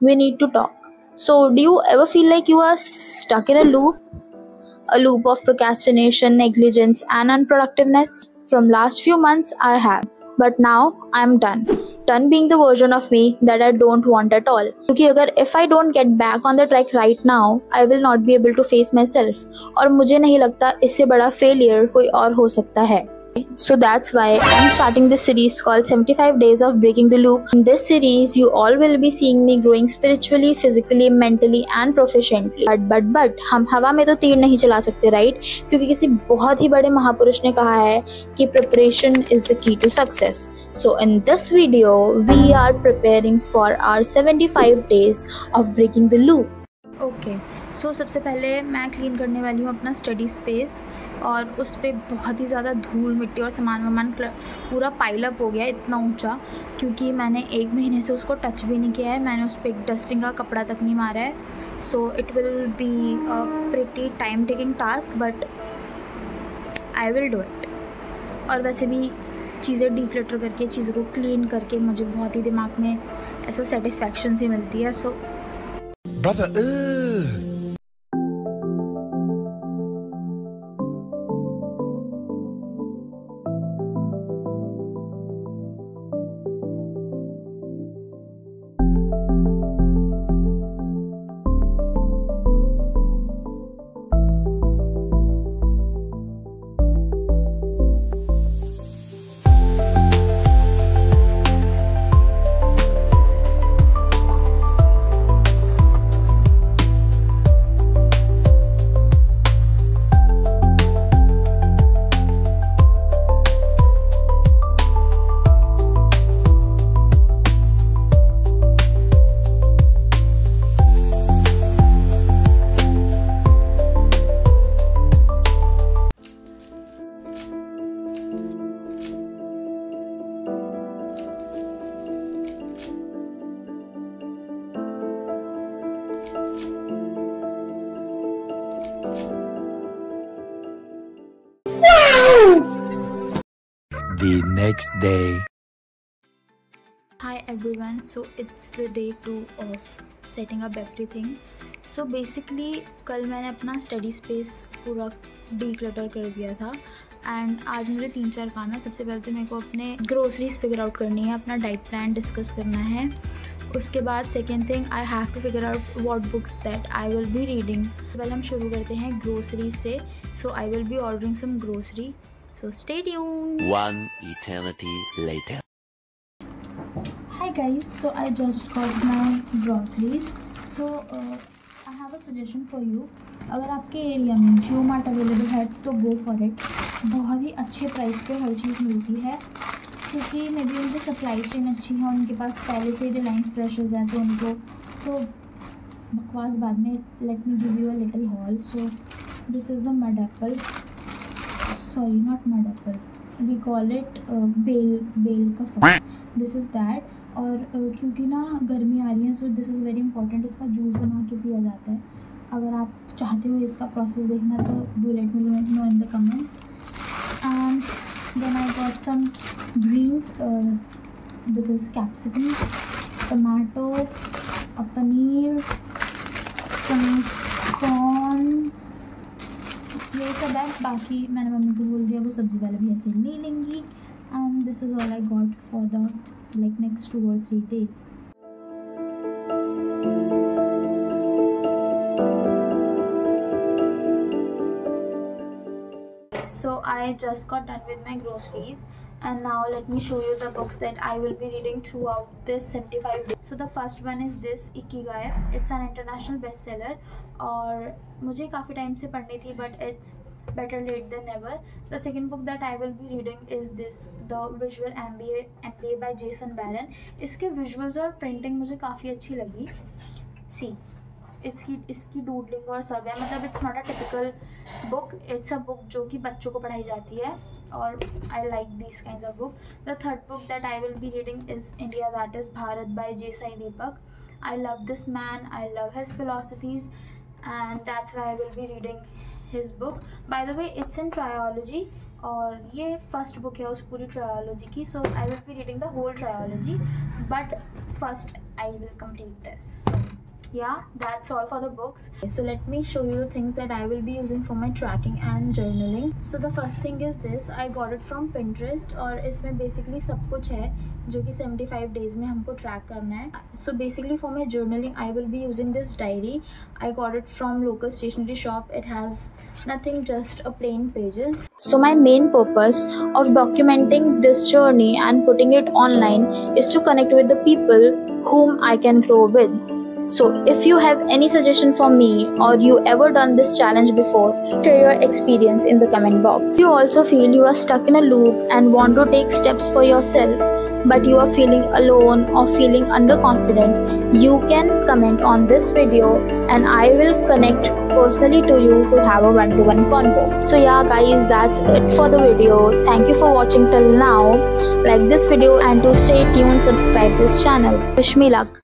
we need to talk. So, do you ever feel like you are stuck in a loop? A loop of procrastination, negligence, and unproductiveness? From last few months, I have. But now, I'm done. Done being the version of me that I don't want at all. क्योंकि अगर if I don't get back on the track right now, I will not be able to face myself. और मुझे नहीं लगता इससे बड़ा failure कोई और हो सकता है. So that's why I'm starting this series called 75 Days of Breaking the Loop. In this series, you all will be seeing me growing spiritually, physically, mentally and proficiently. But हम हवा में तो तीर नहीं चला सकते, right? क्योंकि किसी बहुत ही बड़े महापुरुष ने कहा है कि preparation is the key to success. So in this video, we are preparing for our 75 days of breaking the loop. Okay, so सबसे पहले मैं क्लीन करने वाली हूँ अपना स्टडी स्पेस और उस पर बहुत ही ज़्यादा धूल मिट्टी और सामान पूरा पाइल अप हो गया इतना ऊंचा, क्योंकि मैंने 1 महीने से उसको टच भी नहीं किया है. मैंने उस पर एक डस्टिंग का कपड़ा तक नहीं मारा है. So it will be a pretty time taking task, but I will do it. और वैसे भी चीज़ें डीक्लटर करके, चीज़ों को क्लीन करके मुझे बहुत ही दिमाग में ऐसा सेटिस्फैक्शन सी मिलती है. सो The next day. Hi everyone, so it's the day 2 of setting up everything. So basically कल मैंने अपना स्टडी स्पेस पूरा डीक्लटर कर दिया था एंड आज मुझे 3-4 काम है. सबसे पहले तो मेरे को अपने ग्रोसरीज फिगर आउट करनी है, अपना डाइट प्लान डिस्कस करना है. उसके बाद second thing, I have to figure out what books that I will be reading. पहले हम शुरू करते हैं ग्रोसरीज से. So I will be ordering some grocery. So stay tuned. One eternity later. Hi guys, so I just got my groceries. So I have a suggestion for you. अगर आपके area में जियो mart available है तो go for it. बहुत ही अच्छे price पे हर चीज़ मिलती है, क्योंकि मे बी उनकी सप्लाई चेन अच्छी है, उनके पास पहले से रिलायंस फ्रेशर्स हैं, तो उनको तो बकवास बाद में. Let me give you a little hall. So this is the mud apple. Sorry, not mud apple. We call it बेल का फल. This is that. और क्योंकि ना गर्मी आ रही है, so this is very important. इसका जूस बना के पिया जाता है. अगर आप चाहते हो इसका प्रोसेस देखना तो do let me know in the comments. And then I got some greens. This is capsicum, tomato, paneer, some corns, ये सब है. बाकी मैंने मम्मी को बोल दिया वो सब्ज़ी वाले भी ऐसे नहीं लेंगी. And this is all I got for the like next 2 or 3 days. So I just got done with my groceries, and now let me show you the books that I will be reading throughout this 75 days. So the first one is this Ikigai. It's an international bestseller और मुझे काफ़ी time से पढ़नी थी, but it's better late than never. The second book that I will be reading is this, The Visual MBA by Jason Barron. इसके visuals और printing मुझे काफ़ी अच्छी लगी. See, इसकी डूडलिंग और सब है, मतलब it's not a typical book. It's a book जो कि बच्चों को पढ़ाई जाती है, और I like this kinds of book. The third book that I will be reading is India that is Bharat by J Sai Deepak. I love this man, I love his philosophies, and that's why I will be reading his book. By the way it's in trilogy, और ये first book है उस पूरी trilogy की. So I will be reading the whole trilogy, but first I will complete this. So yeah, that's all for the books. So let me show you the things that I will be using for my tracking and journaling. So the first thing is this. I got it from Pinterest और इसमें basically सब कुछ है जो कि 75 days में हमको track करना है. So basically for my journaling I will be using this diary. I got it from local stationery shop. It has nothing, just a plain pages. So my main purpose of documenting this journey and putting it online is to connect with the people whom I can grow with. So if you have any suggestion for me or you ever done this challenge before, share your experience in the comment box. If you also feel you are stuck in a loop and want to take steps for yourself, but you are feeling alone or feeling underconfident, you can comment on this video and I will connect personally to you to have a one-to-one convo. So yeah guys, that's it for the video. Thank you for watching till now. Like this video and to stay tuned, subscribe this channel. Wish me luck.